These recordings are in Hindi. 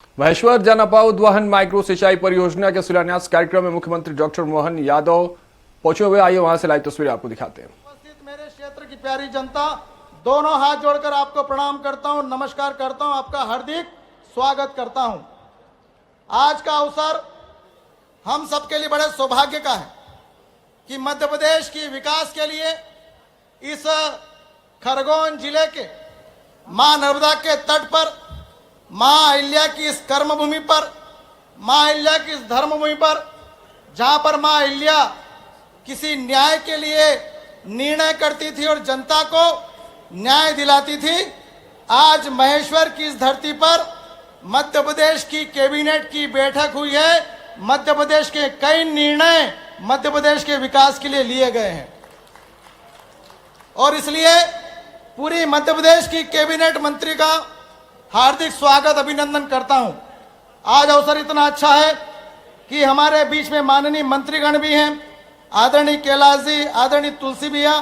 महेश्वर जनपा उद्वहन माइक्रो सिंचाई परियोजना के शिलान्यास कार्यक्रम में मुख्यमंत्री डॉक्टर मोहन यादव पहुंचे हुए। आइए वहां से लाइव तस्वीरें आपको दिखाते हैं। उपस्थित मेरे क्षेत्र की प्यारी जनता, दोनों हाथ जोड़कर आपको प्रणाम करता हूं, नमस्कार करता हूं, आपका हार्दिक स्वागत करता हूं। आज का अवसर हम सबके लिए बड़े सौभाग्य का है कि मध्य प्रदेश की विकास के लिए इस खरगोन जिले के मां नर्मदा के तट पर, मां अहिल्या की इस कर्मभूमि पर, मां अहिल्या की इस धर्मभूमि पर, जहां पर मां अहिल्या किसी न्याय के लिए निर्णय करती थी और जनता को न्याय दिलाती थी, आज महेश्वर की इस धरती पर मध्य प्रदेश की कैबिनेट की बैठक हुई है। मध्य प्रदेश के कई निर्णय मध्य प्रदेश के विकास के लिए लिए गए हैं और इसलिए पूरी मध्य प्रदेश की कैबिनेट मंत्री का हार्दिक स्वागत, अभिनंदन करता हूं। आज अवसर इतना अच्छा है कि हमारे बीच में माननीय मंत्रीगण भी हैं, आदरणीय कैलाश जी, आदरणीय तुलसी भैया,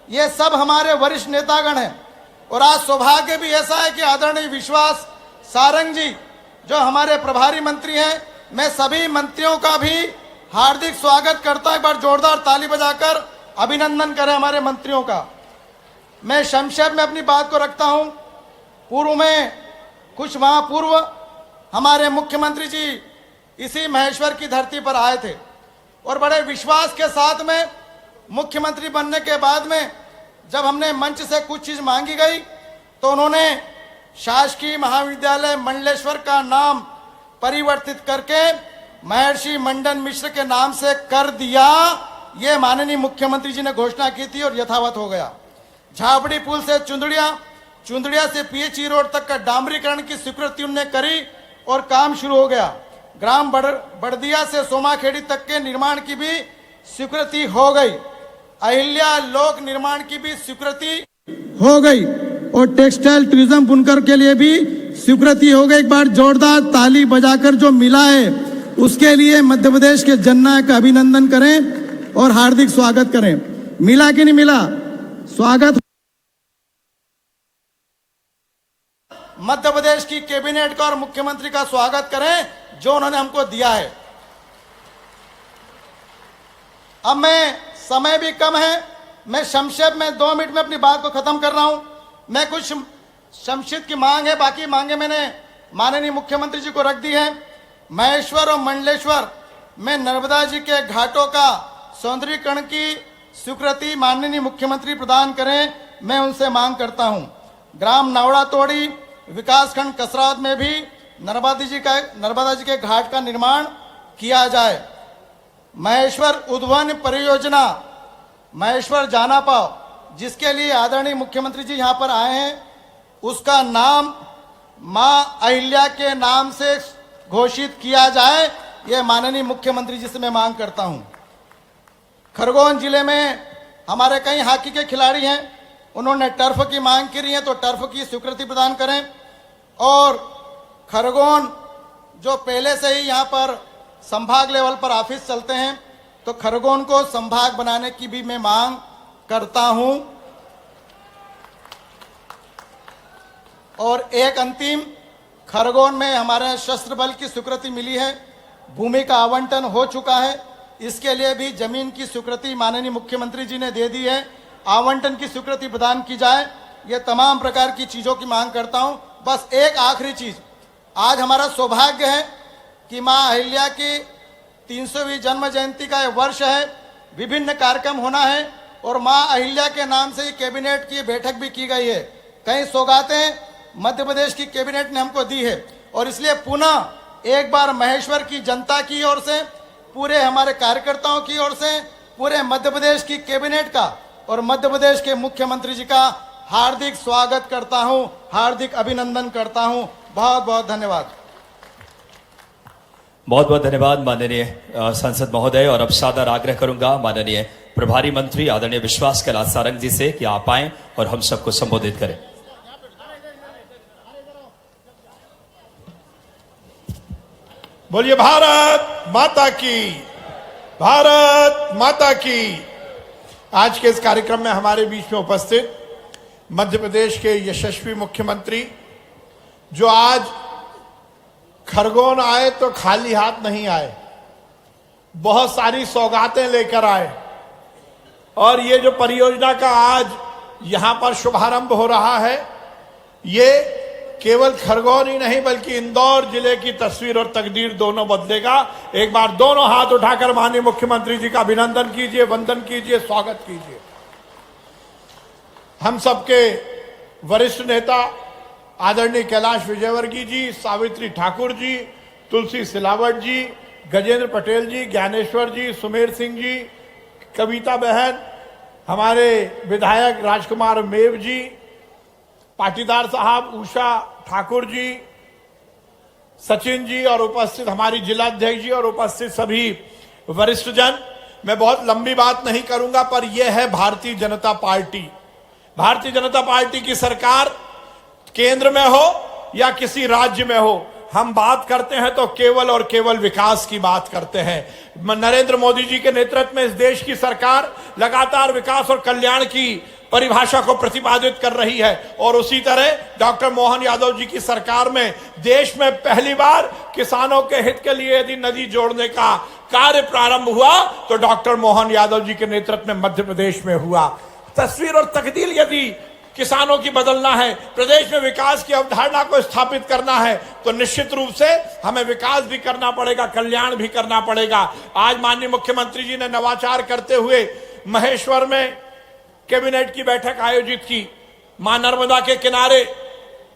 ये सब हमारे वरिष्ठ नेतागण हैं। और आज सौभाग्य भी ऐसा है कि आदरणीय विश्वास सारंग जी जो हमारे प्रभारी मंत्री हैं, मैं सभी मंत्रियों का भी हार्दिक स्वागत करता हूं। एक बार जोरदार ताली बजाकर अभिनंदन करें हमारे मंत्रियों का। मैं संक्षेप में अपनी बात को रखता हूं। पूर्व में कुछ माह पूर्व हमारे मुख्यमंत्री जी इसी महेश्वर की धरती पर आए थे और बड़े विश्वास के साथ में मुख्यमंत्री बनने के बाद में जब हमने मंच से कुछ चीज मांगी गई तो उन्होंने शासकीय महाविद्यालय मंडलेश्वर का नाम परिवर्तित करके महर्षि मंडन मिश्र के नाम से कर दिया। ये माननीय मुख्यमंत्री जी ने घोषणा की थी और यथावत हो गया। झाबड़ी पुल से चुंदड़िया से पीएचई रोड तक का डामरीकरण की स्वीकृति उन्होंने करी और काम शुरू हो गया। ग्राम बड़दिया से सोमाखेड़ी तक के निर्माण की भी स्वीकृति हो गई। अहिल्या लोक निर्माण की भी स्वीकृति हो गई और टेक्सटाइल टूरिज्म बुनकर के लिए भी स्वीकृति हो गई। एक बार जोरदार ताली बजाकर जो मिला है उसके लिए मध्य प्रदेश के जननायक का अभिनंदन करें और हार्दिक स्वागत करें। मिला कि नहीं मिला? स्वागत। मध्य प्रदेश की कैबिनेट का और मुख्यमंत्री का स्वागत करें जो उन्होंने हमको दिया है। अब मैं, समय भी कम है, मैं संक्षेप में 2 मिनट में अपनी बात को खत्म कर रहा हूं। मैं कुछ संक्षिप्त की मांग है, बाकी मांगे मैंने माननीय मुख्यमंत्री जी को रख दी है। महेश्वर और मंडलेश्वर में नर्मदा जी के घाटों का सौंदर्यीकरण की स्वीकृति माननीय मुख्यमंत्री प्रदान करें, मैं उनसे मांग करता हूं। ग्राम नावड़ा तोड़ी विकासखंड कसरावत में भी नर्मदा जी के घाट का निर्माण किया जाए। महेश्वर उद्वहन परियोजना, महेश्वर जाना पाओ, जिसके लिए आदरणीय मुख्यमंत्री जी यहां पर आए हैं, उसका नाम मां अहिल्या के नाम से घोषित किया जाए, यह माननीय मुख्यमंत्री जी से मैं मांग करता हूं। खरगोन जिले में हमारे कई हॉकी के खिलाड़ी हैं, उन्होंने टर्फ की मांग की है तो टर्फ की स्वीकृति प्रदान करें। और खरगोन जो पहले से ही यहाँ पर संभाग लेवल पर ऑफिस चलते हैं तो खरगोन को संभाग बनाने की भी मैं मांग करता हूं। और एक अंतिम, खरगोन में हमारे सशस्त्र बल की स्वीकृति मिली है, भूमि का आवंटन हो चुका है, इसके लिए भी जमीन की स्वीकृति माननीय मुख्यमंत्री जी ने दे दी है, आवंटन की स्वीकृति प्रदान की जाए। ये तमाम प्रकार की चीजों की मांग करता हूं। बस एक आखिरी चीज, आज हमारा सौभाग्य है कि मां अहिल्या की 300वीं जन्म जयंती का यह वर्ष है, विभिन्न कार्यक्रम होना है और मां अहिल्या के नाम से ही कैबिनेट की बैठक भी की गई है। कई सौगातें मध्य प्रदेश की कैबिनेट ने हमको दी है और इसलिए पुनः एक बार महेश्वर की जनता की ओर से, पूरे हमारे कार्यकर्ताओं की ओर से, पूरे मध्य प्रदेश की कैबिनेट का और मध्य प्रदेश के मुख्यमंत्री जी का हार्दिक स्वागत करता हूं, हार्दिक अभिनंदन करता हूं। बहुत बहुत धन्यवाद। बहुत बहुत धन्यवाद माननीय सांसद महोदय। और अब सादर आग्रह करूंगा माननीय प्रभारी मंत्री आदरणीय विश्वास कैलाश सारंग जी से कि आप आएं और हम सबको संबोधित करें। बोलिए भारत माता की, भारत माता की। आज के इस कार्यक्रम में हमारे बीच में उपस्थित मध्य प्रदेश के यशस्वी मुख्यमंत्री जो आज खरगोन आए तो खाली हाथ नहीं आए, बहुत सारी सौगातें लेकर आए। और ये जो परियोजना का आज यहां पर शुभारंभ हो रहा है, ये केवल खरगोन ही नहीं बल्कि इंदौर जिले की तस्वीर और तकदीर दोनों बदलेगा। एक बार दोनों हाथ उठाकर माननीय मुख्यमंत्री जी का अभिनंदन कीजिए, वंदन कीजिए, स्वागत कीजिए। हम सबके वरिष्ठ नेता आदरणीय कैलाश विजयवर्गीय जी, सावित्री ठाकुर जी, तुलसी सिलावट जी, गजेंद्र पटेल जी, ज्ञानेश्वर जी, सुमेर सिंह जी, कविता बहन, हमारे विधायक राजकुमार मेव जी, पाटीदार साहब, उषा ठाकुर जी, सचिन जी और उपस्थित हमारी जिलाध्यक्ष जी और उपस्थित सभी वरिष्ठ जन। मैं बहुत लंबी बात नहीं करूंगा, पर यह है भारतीय जनता पार्टी। भारतीय जनता पार्टी की सरकार केंद्र में हो या किसी राज्य में हो, हम बात करते हैं तो केवल और केवल विकास की बात करते हैं। नरेंद्र मोदी जी के नेतृत्व में इस देश की सरकार लगातार विकास और कल्याण की परिभाषा को प्रतिपादित कर रही है। और उसी तरह डॉक्टर मोहन यादव जी की सरकार में देश में पहली बार किसानों के हित के लिए यदि नदी जोड़ने का कार्य प्रारंभ हुआ तो डॉक्टर मोहन यादव जी के नेतृत्व में मध्य प्रदेश में हुआ। तस्वीर और तकदीर यदि किसानों की बदलना है, प्रदेश में विकास की अवधारणा को स्थापित करना है, तो निश्चित रूप से हमें विकास भी करना पड़ेगा, कल्याण भी करना पड़ेगा। आज माननीय मुख्यमंत्री जी ने नवाचार करते हुए महेश्वर में कैबिनेट की बैठक आयोजित की। मां नर्मदा के किनारे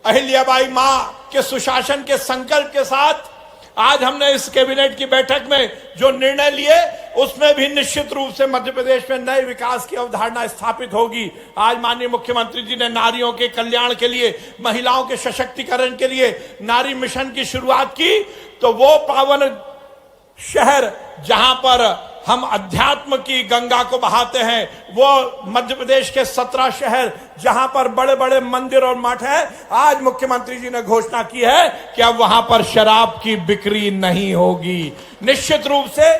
अहिल्याबाई मां के सुशासन के संकल्प के साथ आज हमने इस कैबिनेट की बैठक में जो निर्णय लिए, उसमें भी निश्चित रूप से मध्य प्रदेश में नए विकास की अवधारणा स्थापित होगी। आज माननीय मुख्यमंत्री जी ने नारियों के कल्याण के लिए, महिलाओं के सशक्तिकरण के लिए नारी मिशन की शुरुआत की। तो वो पावन शहर जहां पर हम अध्यात्म की गंगा को बहाते हैं, वो मध्य प्रदेश के 17 शहर जहां पर बड़े बड़े मंदिर और मठ हैं, आज मुख्यमंत्री जी ने घोषणा की है कि अब वहां पर शराब की बिक्री नहीं होगी। निश्चित रूप से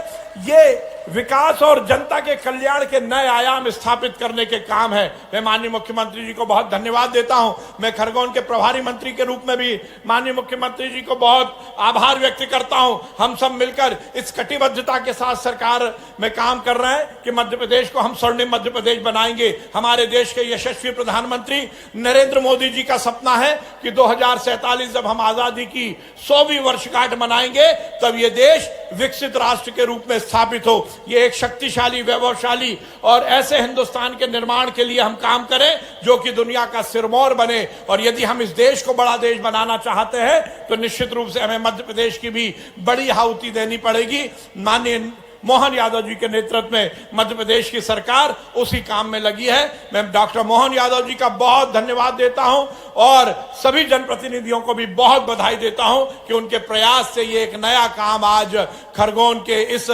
ये विकास और जनता के कल्याण के नए आयाम स्थापित करने के काम है। मैं माननीय मुख्यमंत्री जी को बहुत धन्यवाद देता हूं। मैं खरगोन के प्रभारी मंत्री के रूप में भी माननीय मुख्यमंत्री जी को बहुत आभार व्यक्त करता हूं। हम सब मिलकर इस कटिबद्धता के साथ सरकार में काम कर रहे हैं कि मध्य प्रदेश को हम स्वर्णिम मध्य प्रदेश बनाएंगे। हमारे देश के यशस्वी प्रधानमंत्री नरेंद्र मोदी जी का सपना है कि 2047 जब हम आजादी की 100वीं वर्षगांठ मनाएंगे, तब ये देश विकसित राष्ट्र के रूप में स्थापित हो। ये एक शक्तिशाली, वैभवशाली और ऐसे हिंदुस्तान के निर्माण के लिए हम काम करें जो कि दुनिया का सिरमौर बने। और यदि हम इस देश को बड़ा देश बनाना चाहते हैं तो निश्चित रूप से हमें मध्य प्रदेश की भी बड़ी आहुति देनी पड़ेगी। माननीय मोहन यादव जी के नेतृत्व में मध्य प्रदेश की सरकार उसी काम में लगी है। मैं डॉक्टर मोहन यादव जी का बहुत धन्यवाद देता हूं और सभी जनप्रतिनिधियों को भी बहुत बधाई देता हूं कि उनके प्रयास से ये एक नया काम आज खरगोन के इस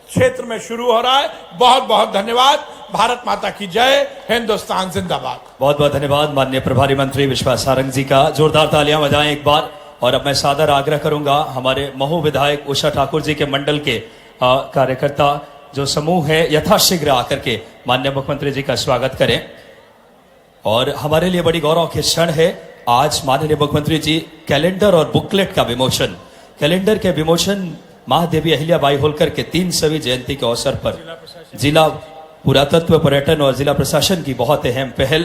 क्षेत्र में शुरू हो रहा है। बहुत बहुत धन्यवाद। भारत माता की जय, हिंदुस्तान जिंदाबाद। बहुत बहुत धन्यवाद माननीय प्रभारी मंत्री विश्वास सारंग जी का। जोरदार तालियां बजाएं एक बार। और अब मैं सादर आग्रह करूंगा हमारे महू विधायक उषा ठाकुर जी के मंडल के कार्यकर्ता जो समूह है यथाशीघ्र आकर के माननीय मुख्यमंत्री जी का स्वागत करें। और हमारे लिए बड़ी गौरव के क्षण है, आज माननीय मुख्यमंत्री जी कैलेंडर और बुकलेट का विमोचन, कैलेंडर के विमोचन महादेवी अहिल्याबाई होलकर के 300वीं जयंती के अवसर पर जिला पुरातत्व, पर्यटन और जिला प्रशासन की बहुत अहम पहल।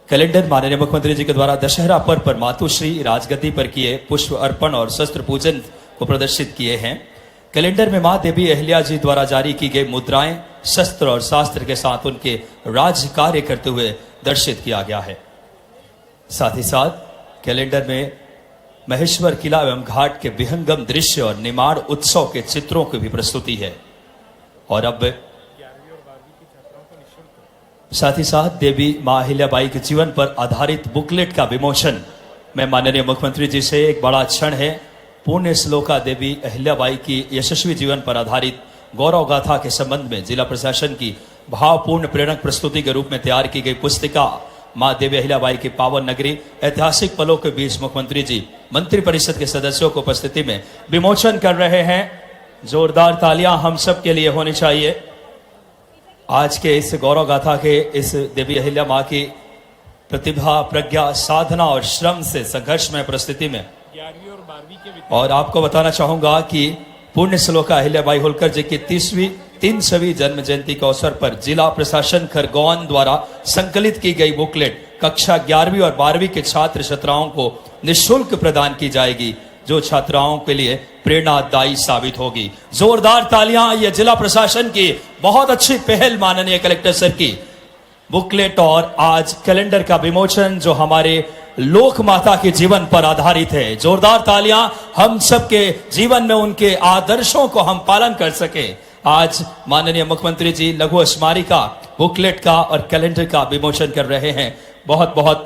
कैलेंडर माननीय मुख्यमंत्री जी के द्वारा दशहरा पर्व पर मातुश्री राजगद्दी पर किए पुष्प अर्पण और शस्त्र पूजन को प्रदर्शित किए हैं। कैलेंडर में मां देवी अहिल्या जी द्वारा जारी की गई मुद्राएं शस्त्र और शास्त्र के साथ उनके राज्य कार्य करते हुए दर्शित किया गया है। साथ ही साथ कैलेंडर में महेश्वर किला एवं घाट के विहंगम दृश्य और निमाड़ उत्सव के चित्रों की भी प्रस्तुति है। और अब साथ ही साथ देवी मां अहिल्याबाई के जीवन पर आधारित बुकलेट का विमोचन। मैं माननीय मुख्यमंत्री जी से एक बड़ा क्षण है, पुण्य श्लोका देवी अहिल्याबाई की यशस्वी जीवन पर आधारित गौरव गाथा के संबंध में जिला प्रशासन की भावपूर्ण प्रेरक प्रस्तुति के रूप में तैयार की गई पुस्तिका मां देवी अहिल्याबाई की पावन नगरी ऐतिहासिक पलों के बीच मुख्यमंत्री जी मंत्री परिषद के सदस्यों को उपस्थिति में विमोचन कर रहे हैं। जोरदार तालियां हम सब के लिए होनी चाहिए। आज के इस गौरव गाथा के इस देवी अहिल्या मां की प्रतिभा, प्रज्ञा, साधना और श्रम से संघर्ष में परिस्थिति में 11वीं और 12वीं के और आपको बताना चाहूंगा कि पुण्य श्लोका अहिल्याबाई होलकर जी की 300वीं जन्म जयंती के अवसर पर जिला प्रशासन खरगोन द्वारा संकलित की गई बुकलेट कक्षा 11वीं और 12वीं के छात्र छात्राओं को निःशुल्क प्रदान की जाएगी, जो छात्राओं के लिए प्रेरणादायी साबित होगी। जोरदार तालियां ये जिला प्रशासन की बहुत अच्छी पहल माननीय कलेक्टर सर की। बुकलेट और आज कैलेंडर का विमोचन जो हमारे लोक माता के जीवन पर आधारित है। जोरदार तालियां हम सबके जीवन में उनके आदर्शों को हम पालन कर सके। आज माननीय मुख्यमंत्री जी लघु स्मारिका बुकलेट का और कैलेंडर का विमोचन कर रहे हैं। बहुत बहुत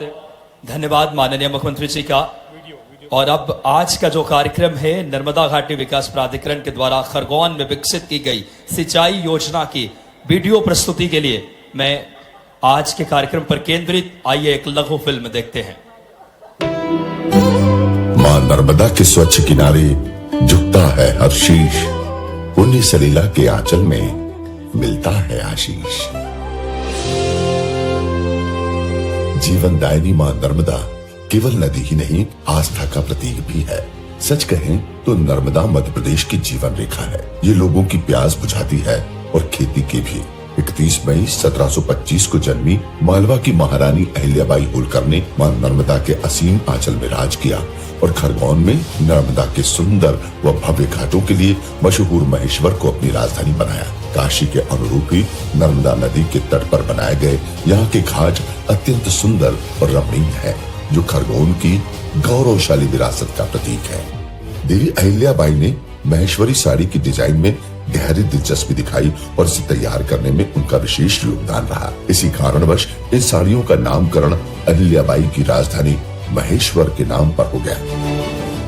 धन्यवाद माननीय मुख्यमंत्री जी का। और अब आज का जो कार्यक्रम है नर्मदा घाटी विकास प्राधिकरण के द्वारा खरगोन में विकसित की गई सिंचाई योजना की वीडियो प्रस्तुति के लिए मैं आज के कार्यक्रम पर केंद्रित आइए एक लघु फिल्म देखते हैं। मां नर्मदा के स्वच्छ किनारे झुकता है हर शीश, पुण्य सलीला के आंचल में मिलता है आशीष। जीवन दायिनी मां नर्मदा केवल नदी ही नहीं, आस्था का प्रतीक भी है। सच कहें तो नर्मदा मध्य प्रदेश की जीवन रेखा है। ये लोगों की प्यास बुझाती है और खेती की भी। 31 मई 1725 को जन्मी मालवा की महारानी अहिल्याबाई होलकर ने मां नर्मदा के असीम आंचल में राज किया और खरगोन में नर्मदा के सुंदर व भव्य घाटों के लिए मशहूर महेश्वर को अपनी राजधानी बनाया। काशी के अनुरूप ही नर्मदा नदी के तट पर बनाए गए यहाँ के घाट अत्यंत सुंदर और रमणीय है, जो खरगोन की गौरवशाली विरासत का प्रतीक है। देवी अहिल्याबाई ने महेश्वरी साड़ी की डिजाइन में गहरी दिलचस्पी दिखाई और इसे तैयार करने में उनका विशेष योगदान रहा। इसी कारणवश इन साड़ियों का नामकरण अहिल्याबाई की राजधानी महेश्वर के नाम पर हो गया।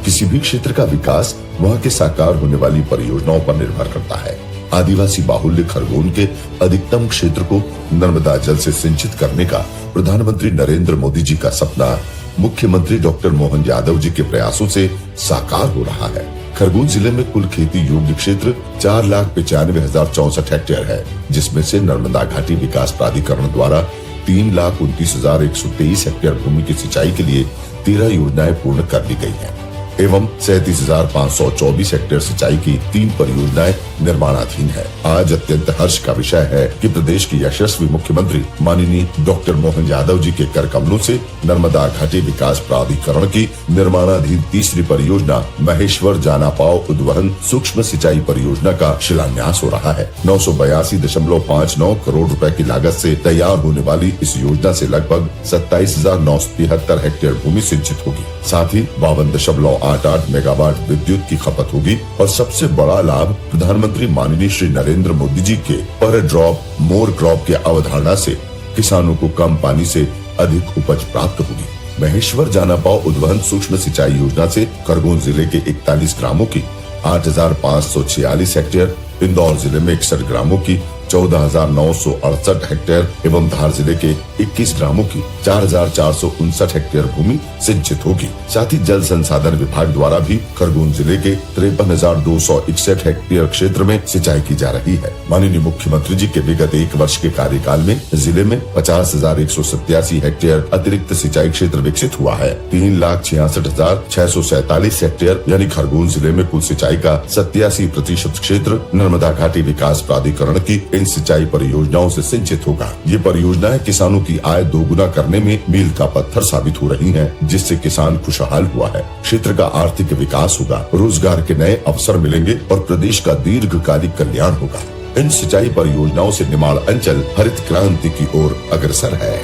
किसी भी क्षेत्र का विकास वहाँ के साकार होने वाली परियोजनाओं पर निर्भर करता है। आदिवासी बाहुल्य खरगोन के अधिकतम क्षेत्र को नर्मदा जल से सिंचित करने का प्रधानमंत्री नरेंद्र मोदी जी का सपना मुख्यमंत्री डॉक्टर मोहन यादव जी के प्रयासों से साकार हो रहा है। खरगोन जिले में कुल खेती योग्य क्षेत्र 4,95,064 हेक्टेयर है, जिसमें से नर्मदा घाटी विकास प्राधिकरण द्वारा 3,29,123 हेक्टेयर भूमि की सिंचाई के लिए 13 योजनाएं पूर्ण कर ली गई हैं एवं 37,524 हेक्टेयर सिंचाई की 3 परियोजनाएं निर्माणाधीन है। आज अत्यंत हर्ष का विषय है कि प्रदेश के यशस्वी मुख्यमंत्री माननीय डॉक्टर मोहन यादव जी के कर कमलों से नर्मदा घाटी विकास प्राधिकरण की निर्माणाधीन तीसरी परियोजना महेश्वर जानापाव उद्वहन सूक्ष्म सिंचाई परियोजना का शिलान्यास हो रहा है। 982.59 करोड़ रुपए की लागत से तैयार होने वाली इस योजना से लगभग 27,973 हेक्टेयर भूमि सिंचित होगी। साथ ही 52.88 मेगावाट विद्युत की खपत होगी और सबसे बड़ा लाभ प्रधानमंत्री माननीय श्री नरेंद्र मोदी जी के पर ड्रॉप मोर क्रॉप की अवधारणा से किसानों को कम पानी से अधिक उपज प्राप्त होगी। महेश्वर जानापाव उद्वहन सूक्ष्म सिंचाई योजना से खरगोन जिले के 41 ग्रामों की 8,546 हेक्टेयर, इंदौर जिले में 61 ग्रामों की 14,968 हेक्टेयर एवं धार जिले के 21 ग्रामों की 4,459 हेक्टेयर भूमि सिंचित होगी। साथ ही जल संसाधन विभाग द्वारा भी खरगोन जिले के 53,261 हेक्टेयर क्षेत्र में सिंचाई की जा रही है। माननीय मुख्यमंत्री जी के विगत 1 वर्ष के कार्यकाल में जिले में 50,187 हेक्टेयर अतिरिक्त सिंचाई क्षेत्र विकसित हुआ है। 3,66,647 हेक्टेयर यानी खरगोन जिले में कुल सिंचाई का 87% क्षेत्र नर्मदा घाटी विकास प्राधिकरण की इन सिंचाई परियोजनाओं से सिंचित होगा। ये परियोजनाएं किसानों की आय दोगुना करने में मील का पत्थर साबित हो रही हैं, जिससे किसान खुशहाल हुआ है। क्षेत्र का आर्थिक विकास होगा, रोजगार के नए अवसर मिलेंगे और प्रदेश का दीर्घकालिक कल्याण होगा। इन सिंचाई परियोजनाओं से निमाड़ अंचल हरित क्रांति की ओर अग्रसर है।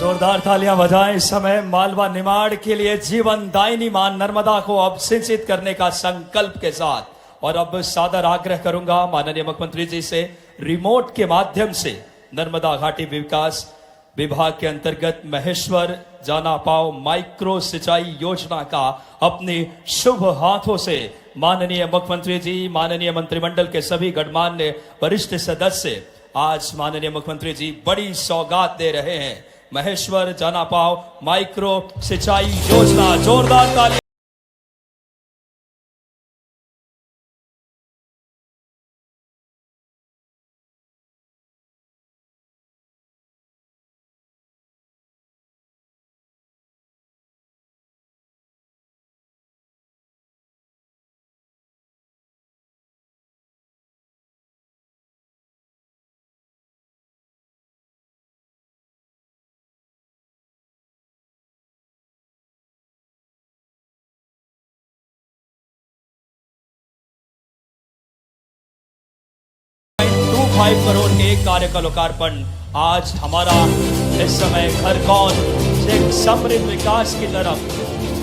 जोरदार तालियां बजाएं। इस समय मालवा निमाड़ के लिए जीवन दायिनी मां नर्मदा को अब सिंचित करने का संकल्प के साथ और अब सादर आग्रह करूंगा माननीय मुख्यमंत्री जी से रिमोट के माध्यम से नर्मदा घाटी विकास विभाग के अंतर्गत महेश्वर जानापाव माइक्रो सिंचाई योजना का अपने शुभ हाथों से माननीय मुख्यमंत्री जी, माननीय मंत्रिमंडल के सभी गणमान्य वरिष्ठ सदस्य आज माननीय मुख्यमंत्री जी बड़ी सौगात दे रहे हैं। महेश्वर जानापाव माइक्रो सिंचाई योजना, जोरदार ताली। करोड़ के एक कार्य का लोकार्पण। आज हमारा इस समय घर कौन एक समृद्ध विकास की तरफ,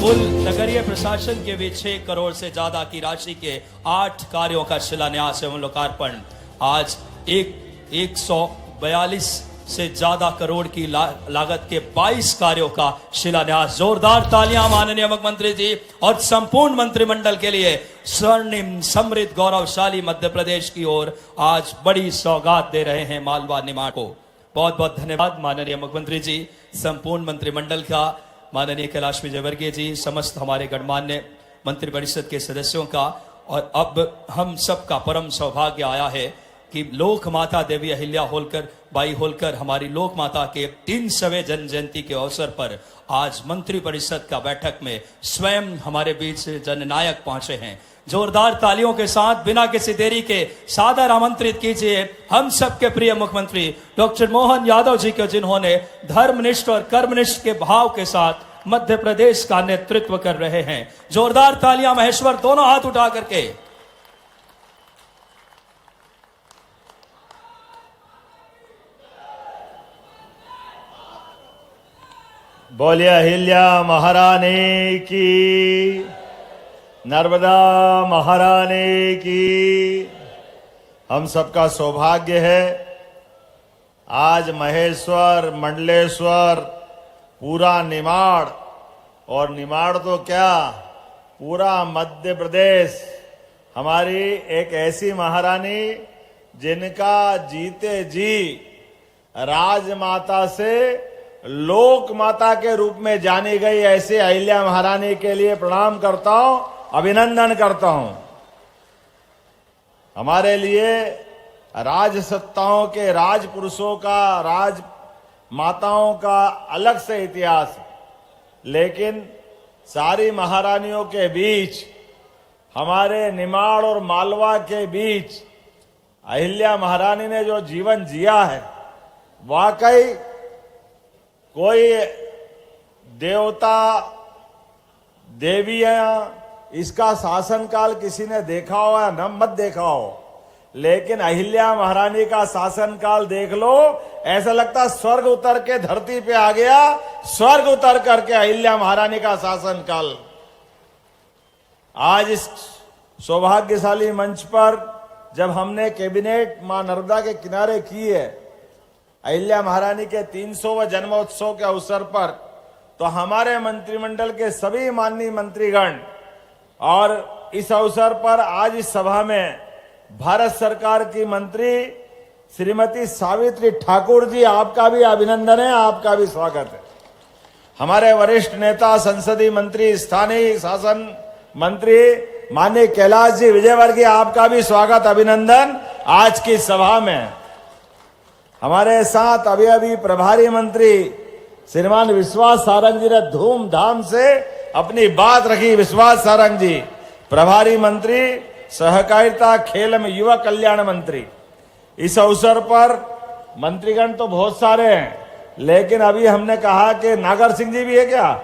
कुल नगरीय प्रशासन के भी 6 करोड़ से ज्यादा की राशि के 8 कार्यों का शिलान्यास एवं लोकार्पण। आज 142 से ज्यादा करोड़ की लागत के 22 कार्यों का शिलान्यास। जोरदार तालियां माननीय मुख्यमंत्री जी और संपूर्ण मंत्रिमंडल के लिए। स्वर्णिम समृद्ध गौरवशाली मध्य प्रदेश की ओर आज बड़ी सौगात दे रहे हैं मालवा निमाड़ को। बहुत बहुत धन्यवाद माननीय मुख्यमंत्री जी, संपूर्ण मंत्रिमंडल का, माननीय कैलाश विजयवर्गीय जी, समस्त हमारे गणमान्य मंत्रिपरिषद के सदस्यों का। और अब हम सबका परम सौभाग्य आया है कि लोक माता देवी अहिल्या होलकर बाई होलकर हमारी लोक माता के 300वें जन्म जयंती के अवसर पर आज मंत्रिपरिषद का बैठक में स्वयं हमारे बीच से जननायक पहुंचे हैं। जोरदार तालियों के साथ बिना किसी देरी के सादर आमंत्रित कीजिए हम सबके प्रिय मुख्यमंत्री डॉक्टर मोहन यादव जी को, जिन्होंने धर्मनिष्ठ और कर्मनिष्ठ के भाव के साथ मध्य प्रदेश का नेतृत्व कर रहे हैं। जोरदार तालियां महेश्वर, दोनों हाथ उठा करके। बोलिए अहिल्या महारानी की, नर्मदा महारानी की। हम सबका सौभाग्य है आज महेश्वर, मंडलेश्वर, पूरा निमाड़, और निमाड़ तो क्या पूरा मध्य प्रदेश, हमारी एक ऐसी महारानी जिनका जीते जी राजमाता से लोक माता के रूप में जानी गई ऐसे अहिल्या महारानी के लिए प्रणाम करता हूं, अभिनंदन करता हूं। हमारे लिए राजसत्ताओं के, राजपुरुषों का, राज माताओं का अलग से इतिहास, लेकिन सारी महारानियों के बीच, हमारे निमाड़ और मालवा के बीच अहिल्या महारानी ने जो जीवन जिया है, वाकई कोई देवता देवियां इसका शासनकाल किसी ने देखा हो या न मत देखा हो, लेकिन अहिल्या महारानी का शासनकाल देख लो, ऐसा लगता स्वर्ग उतर के धरती पे आ गया। स्वर्ग उतर करके अहिल्या महारानी का शासनकाल आज इस सौभाग्यशाली मंच पर जब हमने कैबिनेट मां नर्मदा के किनारे की है अहिल्या महारानी के 300वें जन्मोत्सव के अवसर पर, तो हमारे मंत्रिमंडल के सभी माननीय मंत्रीगण और इस अवसर पर आज इस सभा में भारत सरकार की मंत्री श्रीमती सावित्री ठाकुर जी, आपका भी अभिनंदन है, आपका भी स्वागत है। हमारे वरिष्ठ नेता, संसदीय मंत्री, स्थानीय शासन मंत्री माननीय कैलाश जी विजयवर्गीय, आपका भी स्वागत, अभिनंदन आज की सभा में। हमारे साथ अभी अभी प्रभारी मंत्री श्रीमान विश्वास सारंग जी ने धूमधाम से अपनी बात रखी। विश्वास सारंग जी प्रभारी मंत्री सहकारिता, खेल एवं युवा कल्याण मंत्री। इस अवसर पर मंत्रीगण तो बहुत सारे हैं, लेकिन अभी हमने कहा कि नागर सिंह जी भी है क्या,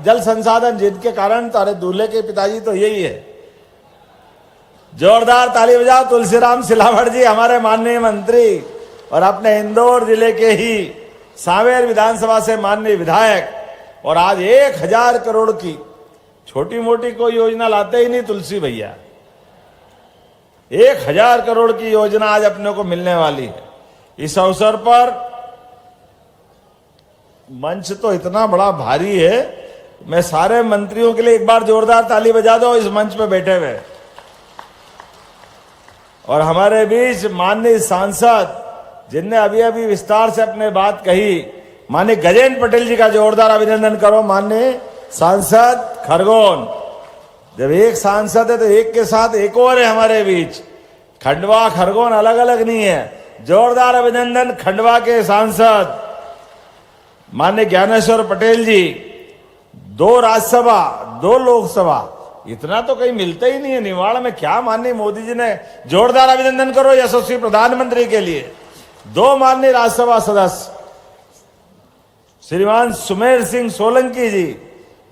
जल संसाधन, जिनके कारण तो अरे दूल्हे के पिताजी तो यही है। जोरदार ताली बजाओ। तुलसीराम सिलावट जी हमारे माननीय मंत्री और अपने इंदौर जिले के ही सांवेर विधानसभा से माननीय विधायक, और आज 1000 करोड़ की छोटी मोटी कोई योजना लाते ही नहीं तुलसी भैया। 1000 करोड़ की योजना आज अपने को मिलने वाली है। इस अवसर पर मंच तो इतना बड़ा भारी है, मैं सारे मंत्रियों के लिए एक बार जोरदार ताली बजा दो इस मंच पे बैठे हुए। और हमारे बीच माननीय सांसद जिनने अभी अभी विस्तार से अपने बात कही, माननीय गजेंद्र पटेल जी का जोरदार अभिनंदन करो। माननीय सांसद खरगोन, जब एक सांसद है तो एक के साथ एक और है हमारे बीच। खंडवा खरगोन अलग अलग नहीं है। जोरदार अभिनंदन खंडवा के सांसद माननीय ज्ञानेश्वर पटेल जी। 2 राज्यसभा, 2 लोकसभा, इतना तो कहीं मिलता ही नहीं है निवाड़ में। क्या माननीय मोदी जी ने, जोरदार अभिनंदन करो यशस्वी प्रधानमंत्री के लिए। 2 माननीय राज्यसभा सदस्य श्रीमान सुमेर सिंह सोलंकी जी,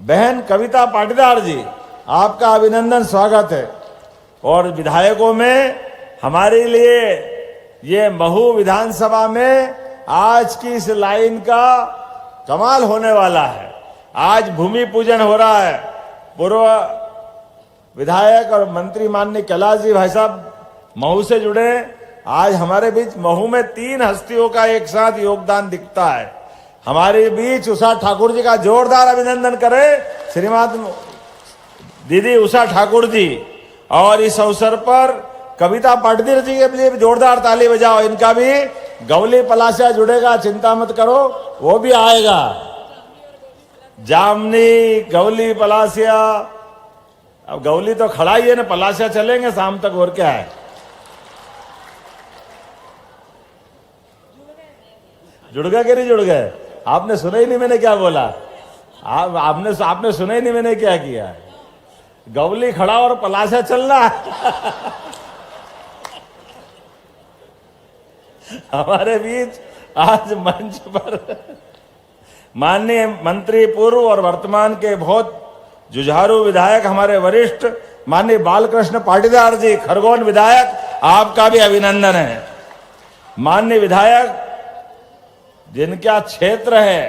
बहन कविता पाटीदार जी, आपका अभिनंदन स्वागत है। और विधायकों में हमारे लिए ये महू विधानसभा में आज की इस लाइन का कमाल होने वाला है। आज भूमि पूजन हो रहा है। पूर्व विधायक और मंत्री माननीय कैलाश जी भाई साहब महू से जुड़े। आज हमारे बीच महू में 3 हस्तियों का एक साथ योगदान दिखता है। हमारे बीच उषा ठाकुर जी का जोरदार अभिनंदन करें, श्रीमान दीदी उषा ठाकुर जी। और इस अवसर पर कविता पाटदीर जी के लिए भी जोरदार ताली बजाओ। इनका भी गौली पलासिया जुड़ेगा, चिंता मत करो, वो भी आएगा। जामनी, गौली, पलासिया। अब गौली तो खड़ा ही है ना, पलासिया चलेंगे शाम तक, और क्या है। जुड़ गए कि नहीं जुड़ गए? आपने सुना ही नहीं मैंने क्या बोला। आपने सुना ही नहीं मैंने क्या किया। गौली खड़ा और पलासिया चलना। हमारे बीच आज मंच पर माननीय मंत्री पूर्व और वर्तमान के बहुत जुझारू विधायक हमारे वरिष्ठ माननीय बालकृष्ण पाटीदार जी, खरगोन विधायक, आपका भी अभिनंदन है। माननीय विधायक जिनका क्षेत्र है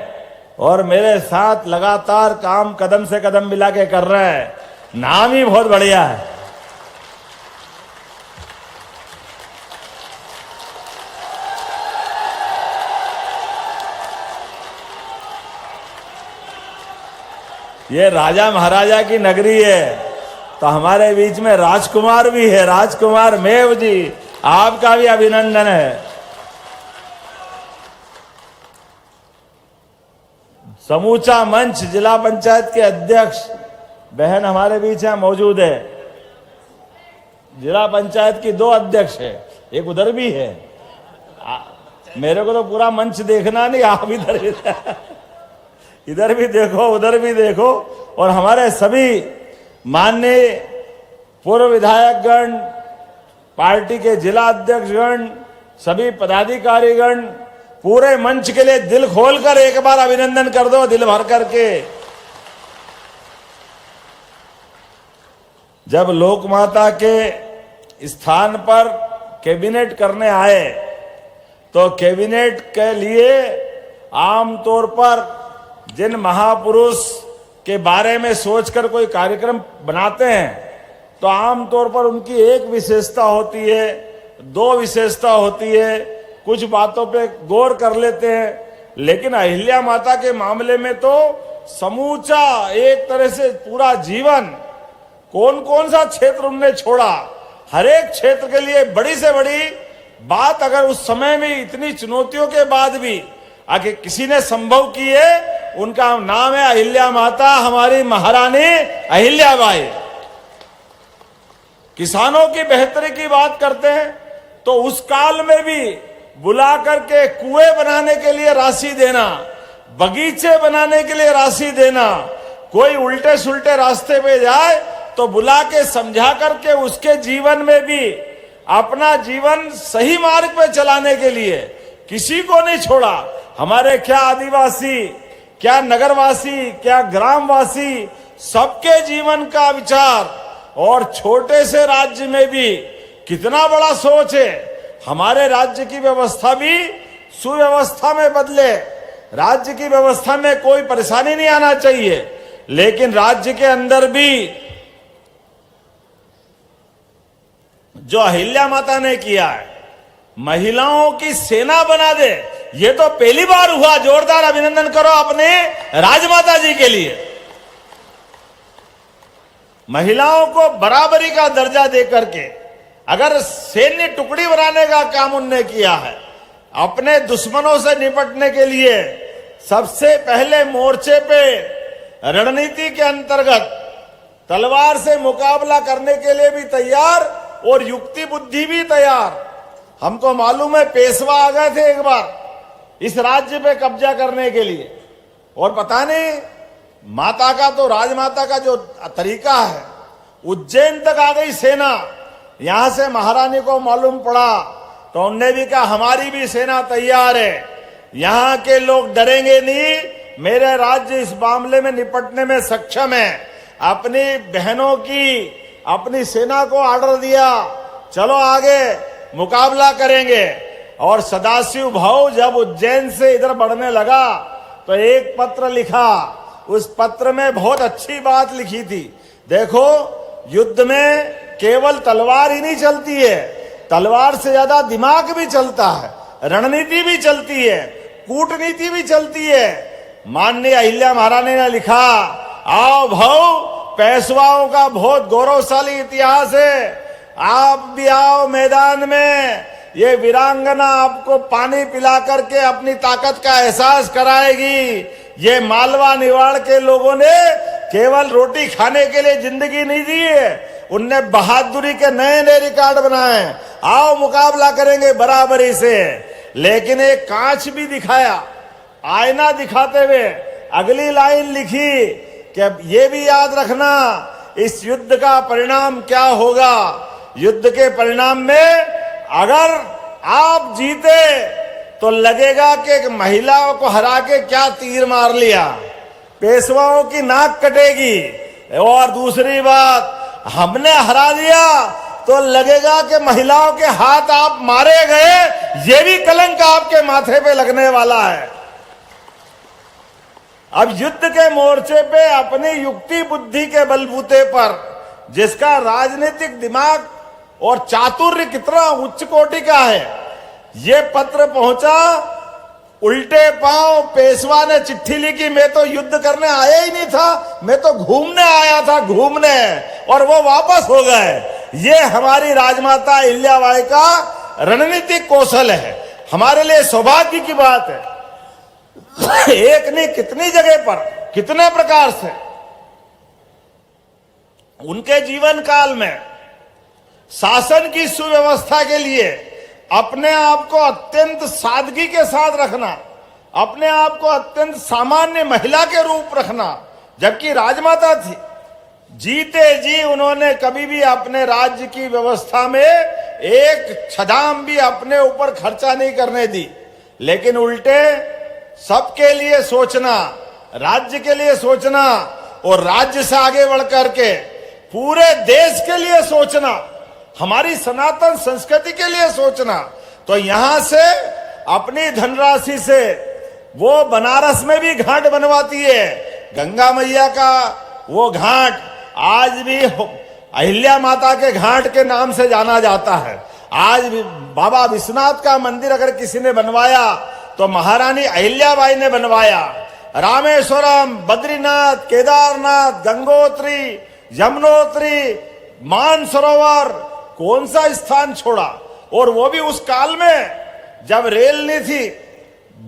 और मेरे साथ लगातार काम कदम से कदम मिला के कर रहे हैं, नाम ही बहुत बढ़िया है। ये राजा महाराजा की नगरी है, तो हमारे बीच में राजकुमार भी है, राजकुमार मेव जी, आपका भी अभिनंदन है। समूचा मंच जिला पंचायत के अध्यक्ष बहन हमारे बीच में मौजूद है। जिला पंचायत की 2 अध्यक्ष है, एक उधर भी है। मेरे को तो पूरा मंच देखना नहीं, आप इधर भी देखो, उधर भी देखो। और हमारे सभी माननीय पूर्व विधायकगण, पार्टी के जिला अध्यक्षगण, सभी पदाधिकारीगण, पूरे मंच के लिए दिल खोलकर एक बार अभिनंदन कर दो, दिल भर करके। जब लोकमाता के स्थान पर कैबिनेट करने आए, तो कैबिनेट के लिए आमतौर पर जिन महापुरुष के बारे में सोचकर कोई कार्यक्रम बनाते हैं, तो आमतौर पर उनकी एक विशेषता होती है, 2 विशेषता होती है, कुछ बातों पे गौर कर लेते हैं। लेकिन अहिल्या माता के मामले में तो समूचा एक तरह से पूरा जीवन, कौन कौन सा क्षेत्र उन्होंने छोड़ा, हर एक क्षेत्र के लिए बड़ी से बड़ी बात अगर उस समय में इतनी चुनौतियों के बाद भी आगे किसी ने संभव की है, उनका नाम है अहिल्या माता, हमारी महारानी अहिल्याबाई। किसानों की बेहतरी की बात करते हैं तो उस काल में भी बुला करके कुएं बनाने के लिए राशि देना, बगीचे बनाने के लिए राशि देना, कोई उल्टे सुल्टे रास्ते पे जाए तो बुला के समझा करके उसके जीवन में भी अपना जीवन सही मार्ग पे चलाने के लिए किसी को नहीं छोड़ा। हमारे क्या आदिवासी, क्या नगरवासी, क्या ग्रामवासी, सबके जीवन का विचार। और छोटे से राज्य में भी कितना बड़ा सोच है। हमारे राज्य की व्यवस्था भी सुव्यवस्था में बदले, राज्य की व्यवस्था में कोई परेशानी नहीं आना चाहिए, लेकिन राज्य के अंदर भी जो अहिल्या माता ने किया है, महिलाओं की सेना बना दे, ये तो पहली बार हुआ। जोरदार अभिनंदन करो अपने राजमाता जी के लिए। महिलाओं को बराबरी का दर्जा देकर के अगर सैन्य टुकड़ी बनाने का काम उन्होंने किया है, अपने दुश्मनों से निपटने के लिए सबसे पहले मोर्चे पे रणनीति के अंतर्गत तलवार से मुकाबला करने के लिए भी तैयार और युक्ति बुद्धि भी तैयार। हमको मालूम है पेशवा आ गए थे एक बार इस राज्य पे कब्जा करने के लिए, और पता नहीं माता का तो राजमाता का जो तरीका है, उज्जैन तक आ गई सेना। यहां से महारानी को मालूम पड़ा तो उन्होंने भी कहा हमारी भी सेना तैयार है, यहां के लोग डरेंगे नहीं, मेरे राज्य इस मामले में निपटने में सक्षम है। अपनी बहनों की, अपनी सेना को ऑर्डर दिया, चलो आगे मुकाबला करेंगे। और सदाशिव भाऊ जब उज्जैन से इधर बढ़ने लगा तो एक पत्र लिखा, उस पत्र में बहुत अच्छी बात लिखी थी। देखो, युद्ध में केवल तलवार ही नहीं चलती है, तलवार से ज्यादा दिमाग भी चलता है, रणनीति भी चलती है, कूटनीति भी चलती है। माननीय अहिल्या महारानी ने लिखा, आओ भाऊ, पेशवाओं का बहुत गौरवशाली इतिहास है, आप भी आओ मैदान में, ये वीरांगना आपको पानी पिला करके अपनी ताकत का एहसास कराएगी। ये मालवा निवाड़ के लोगों ने केवल रोटी खाने के लिए जिंदगी नहीं दी है, उनने बहादुरी के नए नए रिकॉर्ड बनाए। आओ मुकाबला करेंगे बराबरी से। लेकिन एक कांच भी दिखाया, आईना दिखाते हुए अगली लाइन लिखी कि ये भी याद रखना, इस युद्ध का परिणाम क्या होगा। युद्ध के परिणाम में अगर आप जीते तो लगेगा कि एक महिलाओं को हरा के क्या तीर मार लिया, पेशवाओं की नाक कटेगी। और दूसरी बात, हमने हरा दिया तो लगेगा कि महिलाओं के हाथ आप मारे गए, ये भी कलंक आपके माथे पे लगने वाला है। अब युद्ध के मोर्चे पे अपनी युक्ति बुद्धि के बलबूते पर जिसका राजनीतिक दिमाग और चातुर्य कितना उच्च कोटि का है, ये पत्र पहुंचा, उल्टे पांव पेशवा ने चिट्ठी लिखी, मैं तो युद्ध करने आया ही नहीं था, मैं तो घूमने आया था, घूमने, और वो वापस हो गए। ये हमारी राजमाता अहिल्याबाई का रणनीतिक कौशल है, हमारे लिए सौभाग्य की बात है। एक नहीं कितनी जगह पर, कितने प्रकार से उनके जीवन काल में शासन की सुव्यवस्था के लिए अपने आप को अत्यंत सादगी के साथ रखना, अपने आप को अत्यंत सामान्य महिला के रूप रखना, जबकि राजमाता थी। जीते जी उन्होंने कभी भी अपने राज्य की व्यवस्था में एक छदाम भी अपने ऊपर खर्चा नहीं करने दी, लेकिन उल्टे सबके लिए सोचना, राज्य के लिए सोचना, और राज्य से आगे बढ़ करके पूरे देश के लिए सोचना, हमारी सनातन संस्कृति के लिए सोचना। तो यहां से अपनी धनराशि से वो बनारस में भी घाट बनवाती है। गंगा मैया का वो घाट आज भी अहिल्या माता के घाट के नाम से जाना जाता है। आज भी बाबा विश्वनाथ का मंदिर अगर किसी ने बनवाया तो महारानी अहिल्याबाई ने बनवाया। रामेश्वरम, बद्रीनाथ, केदारनाथ, गंगोत्री, यमुनोत्री, मानसरोवर, कौन सा स्थान छोड़ा। और वो भी उस काल में जब रेल नहीं थी,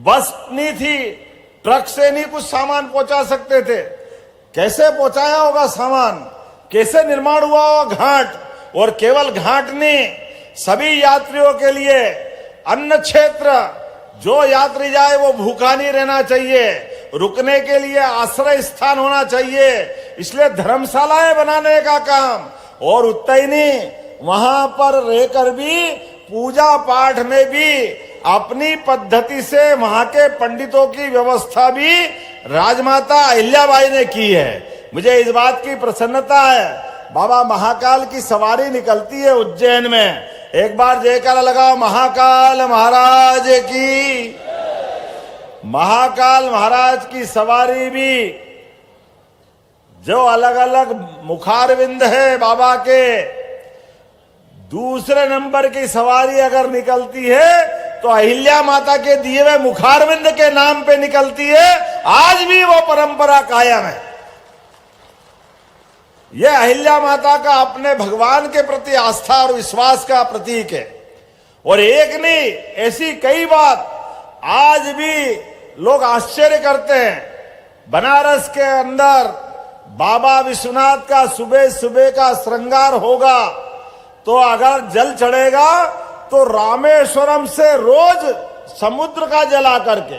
बस नहीं थी, ट्रक से नहीं कुछ सामान पहुंचा सकते थे। कैसे पहुंचाया होगा सामान, कैसे निर्माण हुआ होगा घाट। और केवल घाट नहीं, सभी यात्रियों के लिए अन्न क्षेत्र, जो यात्री जाए वो भूखा नहीं रहना चाहिए, रुकने के लिए आश्रय स्थान होना चाहिए, इसलिए धर्मशालाएं बनाने का काम। और उतना ही नहीं, वहां पर रहकर भी पूजा पाठ में भी अपनी पद्धति से वहां के पंडितों की व्यवस्था भी राजमाता अहिल्याबाई ने की है। मुझे इस बात की प्रसन्नता है। बाबा महाकाल की सवारी निकलती है उज्जैन में, एक बार जयकारा लगाओ, महाकाल महाराज की। महाकाल महाराज की सवारी भी जो अलग अलग मुखारविंद है बाबा के, दूसरे नंबर की सवारी अगर निकलती है तो अहिल्या माता के दिए हुए मुखारविंद के नाम पे निकलती है। आज भी वो परंपरा कायम है। यह अहिल्या माता का अपने भगवान के प्रति आस्था और विश्वास का प्रतीक है। और एक नहीं, ऐसी कई बात आज भी लोग आश्चर्य करते हैं। बनारस के अंदर बाबा विश्वनाथ का सुबह सुबह का श्रृंगार होगा तो अगर जल चढ़ेगा तो रामेश्वरम से रोज समुद्र का जल आकर के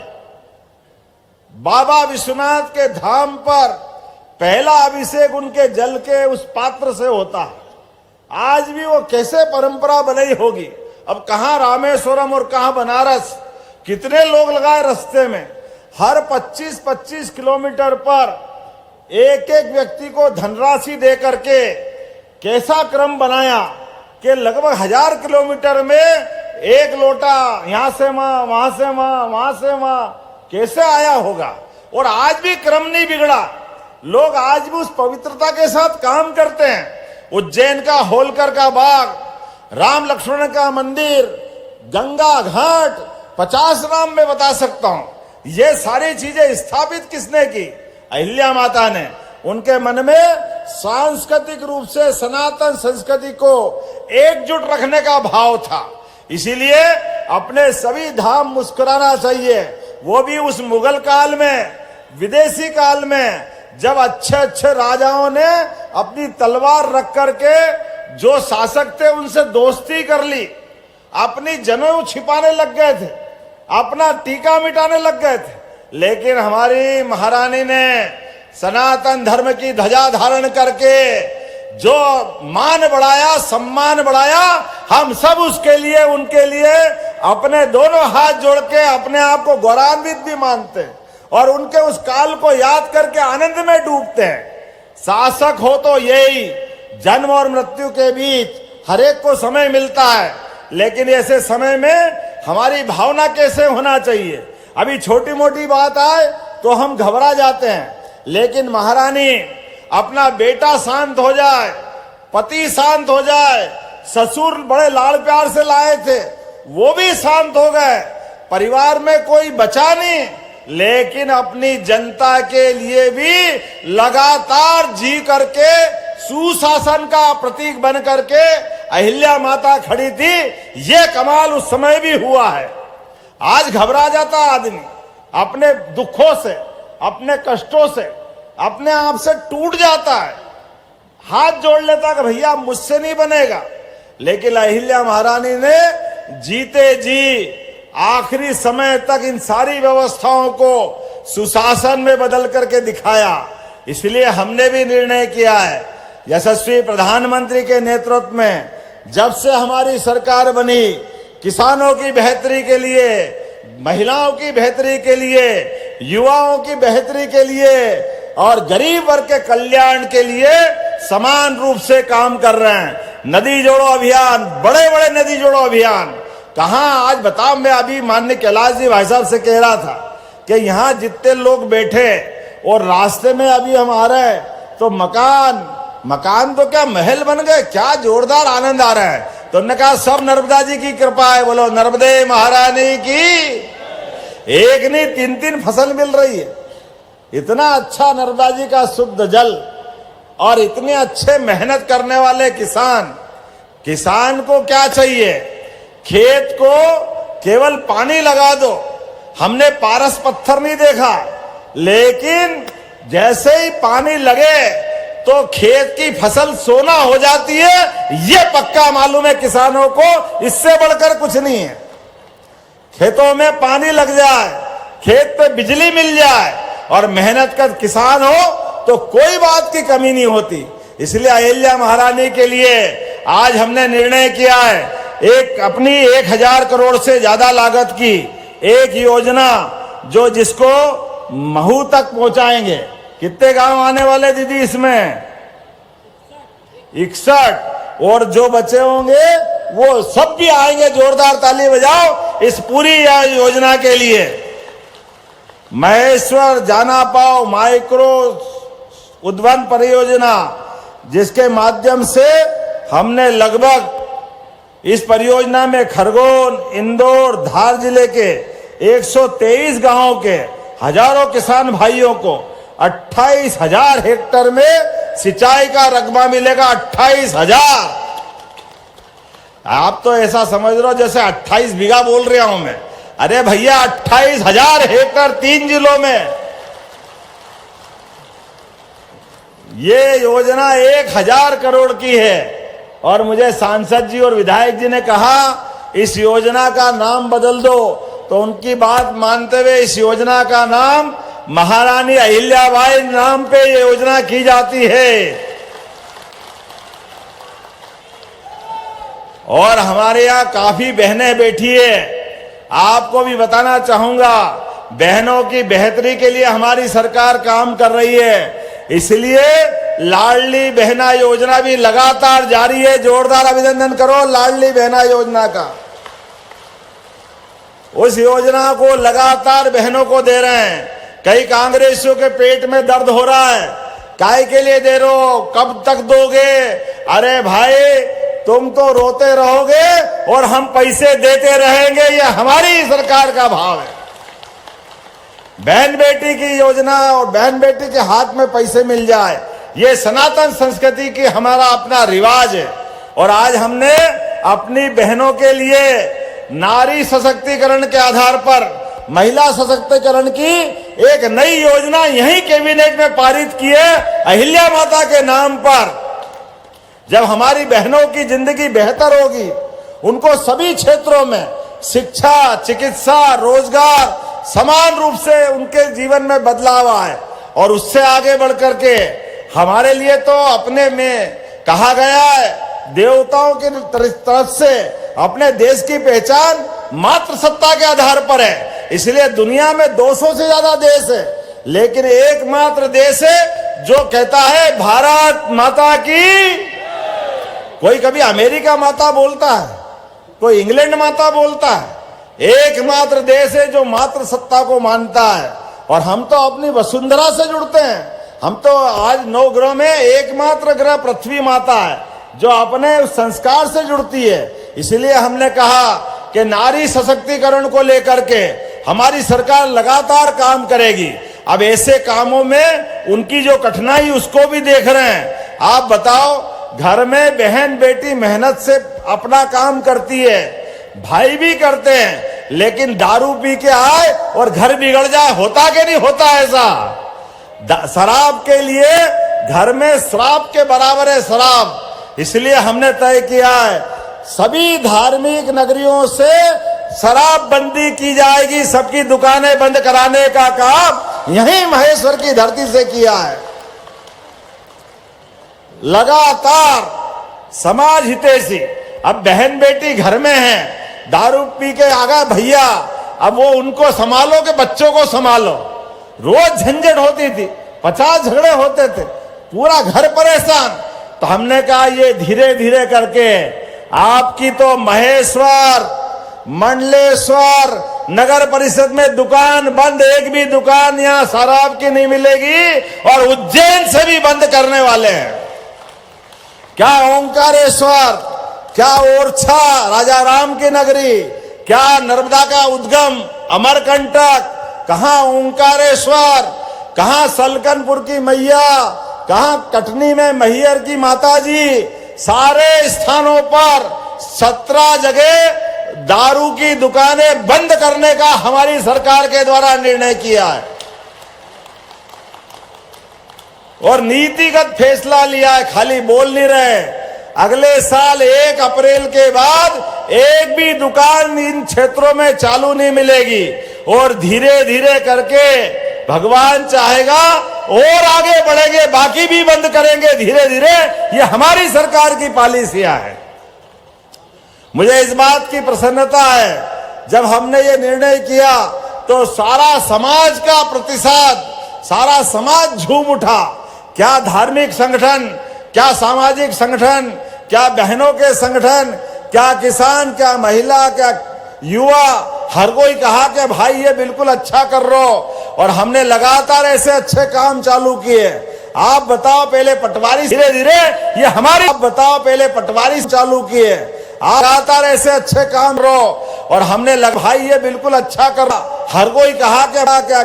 बाबा विश्वनाथ के धाम पर पहला अभिषेक उनके जल के उस पात्र से होता है। आज भी वो कैसे परंपरा बनाई होगी। अब कहां रामेश्वरम और कहां बनारस, कितने लोग लगाए रास्ते में। हर 25-25 किलोमीटर पर एक एक व्यक्ति को धनराशि दे करके कैसा क्रम बनाया। कि लगभग 1000 किलोमीटर में एक लोटा यहां से वहां से वहां से वहां कैसे आया होगा। और आज भी क्रम नहीं बिगड़ा, लोग आज भी उस पवित्रता के साथ काम करते हैं। उज्जैन का होलकर का बाग, राम लक्ष्मण का मंदिर, गंगा घाट, 50 नाम मैं बता सकता हूं। ये सारी चीजें स्थापित किसने की? अहिल्या माता ने। उनके मन में सांस्कृतिक रूप से सनातन संस्कृति को एकजुट रखने का भाव था। इसीलिए अपने सभी धाम मुस्कुराना चाहिए, वो भी उस मुगल काल में, विदेशी काल में, जब अच्छे अच्छे राजाओं ने अपनी तलवार रख करके जो शासक थे उनसे दोस्ती कर ली, अपनी जनेऊ छिपाने लग गए थे, अपना टीका मिटाने लग गए थे। लेकिन हमारी महारानी ने सनातन धर्म की ध्वजा धारण करके जो मान बढ़ाया, सम्मान बढ़ाया, हम सब उसके लिए, उनके लिए अपने दोनों हाथ जोड़ के अपने आप को गौरवान्वित भी मानते हैं और उनके उस काल को याद करके आनंद में डूबते हैं। शासक हो तो यही, जन्म और मृत्यु के बीच हर एक को समय मिलता है, लेकिन ऐसे समय में हमारी भावना कैसे होना चाहिए। अभी छोटी मोटी बात आए तो हम घबरा जाते हैं, लेकिन महारानी अपना बेटा शांत हो जाए, पति शांत हो जाए, ससुर बड़े लाड़ प्यार से लाए थे वो भी शांत हो गए, परिवार में कोई बचा नहीं, लेकिन अपनी जनता के लिए भी लगातार जी करके सुशासन का प्रतीक बन करके अहिल्या माता खड़ी थी। ये कमाल उस समय भी हुआ है। आज घबरा जाता आदमी अपने दुखों से, अपने कष्टों से, अपने आप से टूट जाता है, हाथ जोड़ लेता कि भैया मुझसे नहीं बनेगा। लेकिन अहिल्या महारानी ने जीते जी आखिरी समय तक इन सारी व्यवस्थाओं को सुशासन में बदल करके दिखाया। इसलिए हमने भी निर्णय किया है, यशस्वी प्रधानमंत्री के नेतृत्व में जब से हमारी सरकार बनी, किसानों की बेहतरी के लिए, महिलाओं की बेहतरी के लिए, युवाओं की बेहतरी के लिए और गरीब वर्ग के कल्याण के लिए समान रूप से काम कर रहे हैं। नदी जोड़ो अभियान, बड़े बड़े नदी जोड़ो अभियान कहां आज बताओ। मैं अभी माननीय कैलाश जी भाई साहब से कह रहा था कि यहाँ जितने लोग बैठे और रास्ते में अभी हम आ रहे हैं तो मकान तो क्या महल बन गए, क्या जोरदार आनंद आ रहा है। तो उन्होंने कहा सब नर्मदा जी की कृपा है, बोलो नर्मदे महारानी की। एक नहीं 3-3 फसल मिल रही है। इतना अच्छा नर्मदा जी का शुद्ध जल और इतने अच्छे मेहनत करने वाले किसान को क्या चाहिए? खेत को केवल पानी लगा दो। हमने पारस पत्थर नहीं देखा, लेकिन जैसे ही पानी लगे तो खेत की फसल सोना हो जाती है। ये पक्का मालूम है किसानों को, इससे बढ़कर कुछ नहीं है। खेतों में पानी लग जाए, खेत पे बिजली मिल जाए और मेहनत कर किसान हो तो कोई बात की कमी नहीं होती। इसलिए अहिल्या महारानी के लिए आज हमने निर्णय किया है, एक अपनी 1000 करोड़ से ज्यादा लागत की एक योजना जिसको महू तक पहुंचाएंगे। कितने गांव आने वाले दीदी इसमें? 61। और जो बचे होंगे वो सब भी आएंगे। जोरदार ताली बजाओ इस पूरी योजना के लिए। महेश्वर जाना पाओ माइक्रो उद्वहन परियोजना, जिसके माध्यम से हमने लगभग इस परियोजना में खरगोन, इंदौर, धार जिले के 123 गांवों के हजारों किसान भाइयों को 28,000 हेक्टेयर में सिंचाई का रकबा मिलेगा। 28,000। आप तो ऐसा समझ रहे हो जैसे 28 बीघा बोल रहा हूं मैं। अरे भैया 28,000 हेक्टेयर 3 जिलों में। ये योजना 1000 करोड़ की है और मुझे सांसद जी और विधायक जी ने कहा इस योजना का नाम बदल दो, तो उनकी बात मानते हुए इस योजना का नाम महारानी अहिल्याबाई नाम पे ये योजना की जाती है। और हमारे यहाँ काफी बहनें बैठी है। आपको भी बताना चाहूंगा, बहनों की बेहतरी के लिए हमारी सरकार काम कर रही है। इसलिए लाडली बहना योजना भी लगातार जारी है। जोरदार अभिनंदन करो लाडली बहना योजना का। उस योजना को लगातार बहनों को दे रहे हैं। कई कांग्रेसियों के पेट में दर्द हो रहा है, काय के लिए दे रहे हो, कब तक दोगे? अरे भाई, तुम तो रोते रहोगे और हम पैसे देते रहेंगे, ये हमारी सरकार का भाव है। बहन बेटी की योजना और बहन बेटी के हाथ में पैसे मिल जाए, ये सनातन संस्कृति की हमारा अपना रिवाज है। और आज हमने अपनी बहनों के लिए नारी सशक्तिकरण के आधार पर महिला सशक्तिकरण की एक नई योजना यही कैबिनेट में पारित की है, अहिल्या माता के नाम पर। जब हमारी बहनों की जिंदगी बेहतर होगी, उनको सभी क्षेत्रों में शिक्षा, चिकित्सा, रोजगार समान रूप से उनके जीवन में बदलाव आए, और उससे आगे बढ़कर के हमारे लिए तो अपने में कहा गया है, देवताओं की तरफ से अपने देश की पहचान मातृसत्ता के आधार पर है। इसलिए दुनिया में 200 से ज्यादा देश है, लेकिन एकमात्र देश है जो कहता है भारत माता की। कोई कभी अमेरिका माता बोलता है, कोई इंग्लैंड माता बोलता है। एकमात्र देश है जो मातृसत्ता को मानता है। और हम तो अपनी वसुंधरा से जुड़ते हैं। हम तो आज 9 ग्रह में एकमात्र ग्रह पृथ्वी माता है जो अपने उस संस्कार से जुड़ती है। इसलिए हमने कहा कि नारी सशक्तिकरण को लेकर के हमारी सरकार लगातार काम करेगी। अब ऐसे कामों में उनकी जो कठिनाई उसको भी देख रहे हैं। आप बताओ, घर में बहन बेटी मेहनत से अपना काम करती है, भाई भी करते हैं, लेकिन दारू पी के आए और घर बिगड़ जाए, होता कि नहीं होता ऐसा? शराब के लिए घर में श्राप के बराबर है शराब। इसलिए हमने तय किया है सभी धार्मिक नगरियों से शराब बंदी की जाएगी। सबकी दुकानें बंद कराने का काम यही महेश्वर की धरती से किया है। लगातार समाज हितैषी, अब बहन बेटी घर में है, दारू पी के आ गए भैया, अब वो उनको संभालो कि बच्चों को संभालो। रोज झंझट होती थी, 50 झगड़े होते थे, पूरा घर परेशान। तो हमने कहा ये धीरे धीरे करके आपकी तो महेश्वर, मंडलेश्वर नगर परिषद में दुकान बंद, एक भी दुकान यहां शराब की नहीं मिलेगी, और उज्जैन से भी बंद करने वाले हैं। क्या ओंकारेश्वर, क्या ओरछा राजा राम की नगरी, क्या नर्मदा का उद्गम अमरकंटक, कहां ओंकारेश्वर, कहां सलकनपुर की मैया, कहां कटनी में मैहर की माता जी, सारे स्थानों पर 17 जगह दारू की दुकानें बंद करने का हमारी सरकार के द्वारा निर्णय किया है। और नीतिगत फैसला लिया है, खाली बोल नहीं रहे। अगले साल 1 अप्रैल के बाद एक भी दुकान इन क्षेत्रों में चालू नहीं मिलेगी, और धीरे धीरे करके भगवान चाहेगा और आगे बढ़ेंगे, बाकी भी बंद करेंगे धीरे धीरे। ये हमारी सरकार की पॉलिसियां है। मुझे इस बात की प्रसन्नता है, जब हमने ये निर्णय किया तो सारा समाज का प्रतिसाद, सारा समाज झूम उठा। क्या धार्मिक संगठन, क्या सामाजिक संगठन, क्या बहनों के संगठन, क्या किसान, क्या महिला, क्या युवा, हर कोई कहा कि भाई ये बिल्कुल अच्छा कर रहे हो। और हमने लगातार ऐसे अच्छे काम चालू किए। आप बताओ, पहले पटवारी, धीरे धीरे ये हमारी, आप बताओ, पहले पटवारी चालू किए, लगातार ऐसे अच्छे काम रो। और हमने भाई ये बिल्कुल अच्छा कर रहा, हर कोई कहा कि क्या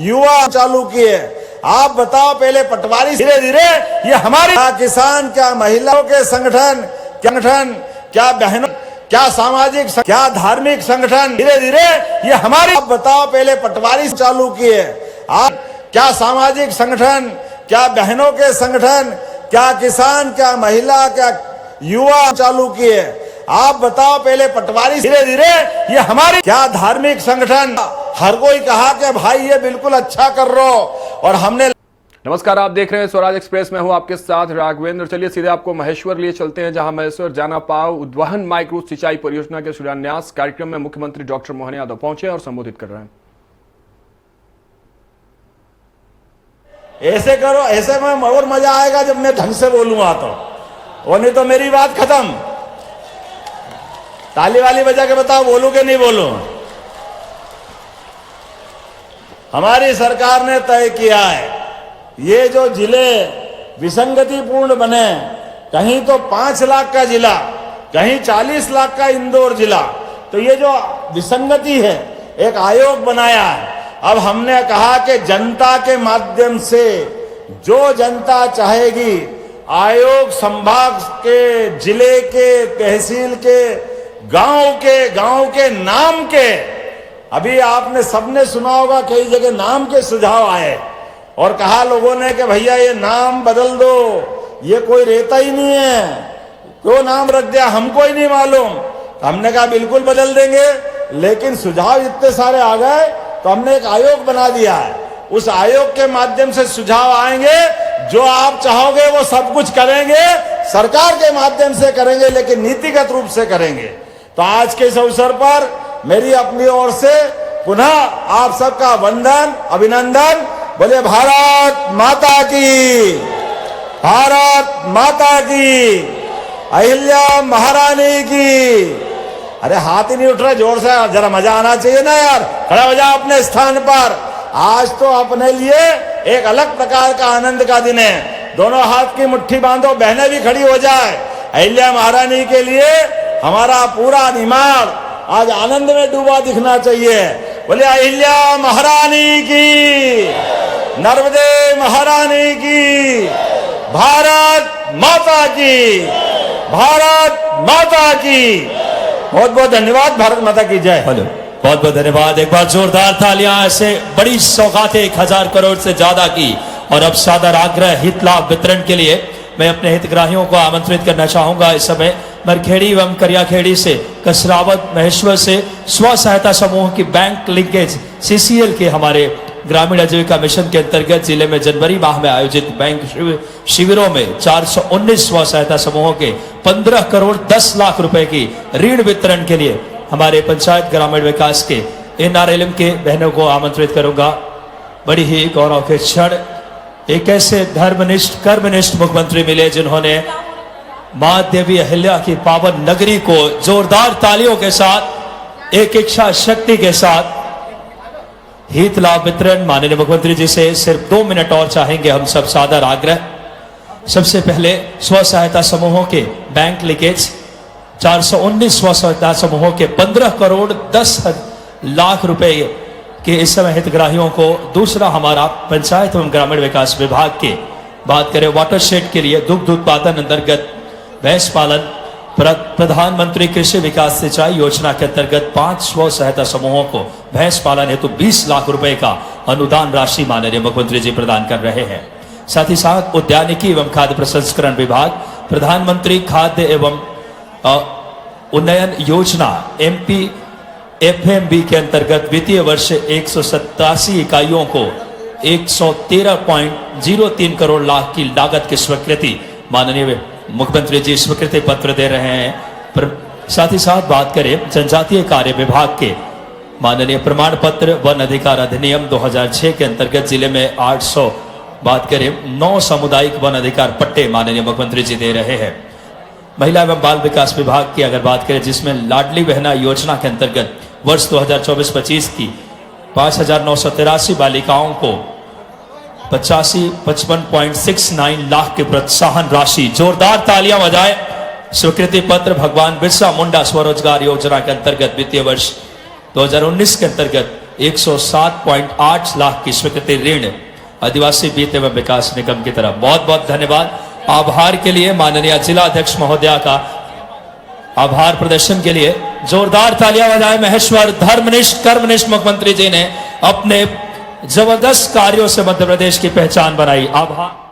युवा चालू किए। आप बताओ, पहले पटवारी, धीरे धीरे ये हमारी, क्या किसान, क्या महिलाओं के संगठन, क्या बहनों, क्या सामाजिक, क्या धार्मिक संगठन, धीरे धीरे ये हमारी। आप बताओ, पहले पटवारी चालू किए, आप क्या सामाजिक संगठन, क्या बहनों के संगठन, क्या किसान, क्या महिला, क्या युवा चालू किए। आप बताओ, पहले पटवारी, धीरे धीरे ये हमारी, क्या धार्मिक संगठन, हर कोई कहा कि भाई ये बिल्कुल अच्छा कर रहे हो। और हमने नमस्कार, आप देख रहे हैं स्वराज एक्सप्रेस में हूं आपके साथ राघवेंद्र। चलिए सीधे आपको महेश्वर लिए चलते हैं, जहां महेश्वर जानापाव उद्वहन माइक्रो सिंचाई परियोजना के शिलान्यास कार्यक्रम में मुख्यमंत्री डॉक्टर मोहन यादव पहुंचे और संबोधित कर रहे हैं। ऐसे करो, ऐसे में और मजा आएगा जब मैं ढंग से बोलूंगा तो, वो नहीं तो मेरी बात खत्म। ताली वाली बजा के बताओ बोलूं कि नहीं बोलूं। हमारी सरकार ने तय किया है ये जो जिले विसंगतिपूर्ण बने, कहीं तो 5 लाख का जिला, कहीं 40 लाख का इंदौर जिला, तो ये जो विसंगति है एक आयोग बनाया है। अब हमने कहा कि जनता के माध्यम से जो जनता चाहेगी, आयोग संभाग के, जिले के, तहसील के, गांव के नाम के, अभी आपने सबने सुना होगा कई जगह नाम के सुझाव आए और कहा लोगों ने कि भैया ये नाम बदल दो, ये कोई रहता ही नहीं है, क्यों नाम रख दिया हमको ही नहीं मालूम। हमने कहा बिल्कुल बदल देंगे, लेकिन सुझाव इतने सारे आ गए तो हमने एक आयोग बना दिया है। उस आयोग के माध्यम से सुझाव आएंगे, जो आप चाहोगे वो सब कुछ करेंगे, सरकार के माध्यम से करेंगे, लेकिन नीतिगत रूप से करेंगे। तो आज के इस अवसर पर मेरी अपनी ओर से पुनः आप सबका वंदन, अभिनंदन। बोले भारत माता की, भारत माता की, अहिल्या महारानी की। अरे हाथ ही नहीं उठ रहा जोर से, जरा मजा आना चाहिए ना यार, खड़ा हो जाओ अपने स्थान पर। आज तो अपने लिए एक अलग प्रकार का आनंद का दिन है। दोनों हाथ की मुट्ठी बांधो, बहनें भी खड़ी हो जाए। अहिल्या महारानी के लिए हमारा पूरा दिमाग आज आनंद में डूबा दिखना चाहिए। बोले अहिल्या महारानी की, नर्मदे महारानी की, भारत माता की, भारत माता की। बहुत बहुत धन्यवाद। भारत माता की जय। हेलो, बहुत बहुत धन्यवाद। एक बार जोरदार तालियां। ऐसे बड़ी सौगातें 1000 करोड़ से ज्यादा की। और अब सादर आग्रह हित लाभ वितरण के लिए मैं अपने हितग्राहियों को आमंत्रित करना चाहूंगा। इस समय मरखेड़ी एवं करियाखेड़ी से, कसरावत, महेश्वर से स्व सहायता समूह की बैंक लिंकेज CCL के हमारे ग्रामीण आजीविका मिशन के अंतर्गत जिले में जनवरी माह में आयोजित बैंक शिविरों में 419 स्व सहायता समूहों के 15 करोड़ 10 लाख रुपए की ऋण वितरण के लिए हमारे पंचायत ग्रामीण विकास के NRLM के बहनों को आमंत्रित करूंगा। बड़ी ही गौरव के क्षण, एक ऐसे धर्मनिष्ठ कर्मनिष्ठ मुख्यमंत्री मिले जिन्होंने मां देवी अहिल्या की पावन नगरी को जोरदार तालियों के साथ, एक इच्छा शक्ति के साथ हित लाभ वितरण। माननीय मुख्यमंत्री जी से सिर्फ 2 मिनट और चाहेंगे हम सब सादर आग्रह। सबसे पहले स्व सहायता समूहों के बैंक लिंकेज 419 स्व सहायता समूहों के 15 करोड़ 10 लाख रुपए के इस समय हितग्राहियों को। दूसरा हमारा पंचायत एवं ग्रामीण विकास विभाग के बात करें वाटरशेड के लिए दुग्ध उत्पादन अंतर्गत भैंस पालन, प्रधानमंत्री कृषि विकास सिंचाई योजना के अंतर्गत 5 स्व सहायता समूहों को भैंस पालन हेतु 20 लाख रुपए का अनुदान राशि माननीय मुख्यमंत्री जी प्रदान कर रहे हैं। साथ ही साथ उद्यानिकी एवं खाद्य प्रसंस्करण विभाग, प्रधानमंत्री खाद्य एवं उन्नयन योजना MP FMB के अंतर्गत वित्तीय वर्ष 187 इकाइयों को 113.03 करोड़ लाख की लागत की स्वीकृति माननीय मुख्यमंत्री जी स्वीकृति पत्र दे रहे हैं। साथ ही साथ बात करें जनजातीय कार्य विभाग के माननीय प्रमाण पत्र वन अधिकार अधिनियम 2006 के अंतर्गत जिले में 800 बात करें 9 सामुदायिक वन अधिकार पट्टे माननीय मुख्यमंत्री जी दे रहे हैं। महिला एवं बाल विकास विभाग की अगर बात करें, जिसमें लाडली बहना योजना के अंतर्गत वर्ष 2024-25 की 5,983 बालिकाओं को 55.69 लाख की प्रोत्साहन राशि। जोरदार तालियां बजाएं। स्वीकृति पत्र भगवान बिरसा मुंडा स्वरोजगार योजना के अंतर्गत वित्तीय वर्ष 2019 के अंतर्गत 107.8 लाख की स्वीकृति ऋण आदिवासी वित्त एवं विकास निगम की तरफ। बहुत बहुत धन्यवाद। आभार के लिए माननीय जिला अध्यक्ष महोदया का आभार प्रदर्शन के लिए जोरदार तालियां बजाएं। महेश्वर धर्मनिष्ठ कर्मनिष्ठ मुख्यमंत्री जी ने अपने जबरदस्त कार्यों से मध्य प्रदेश की पहचान बनाई। आभार।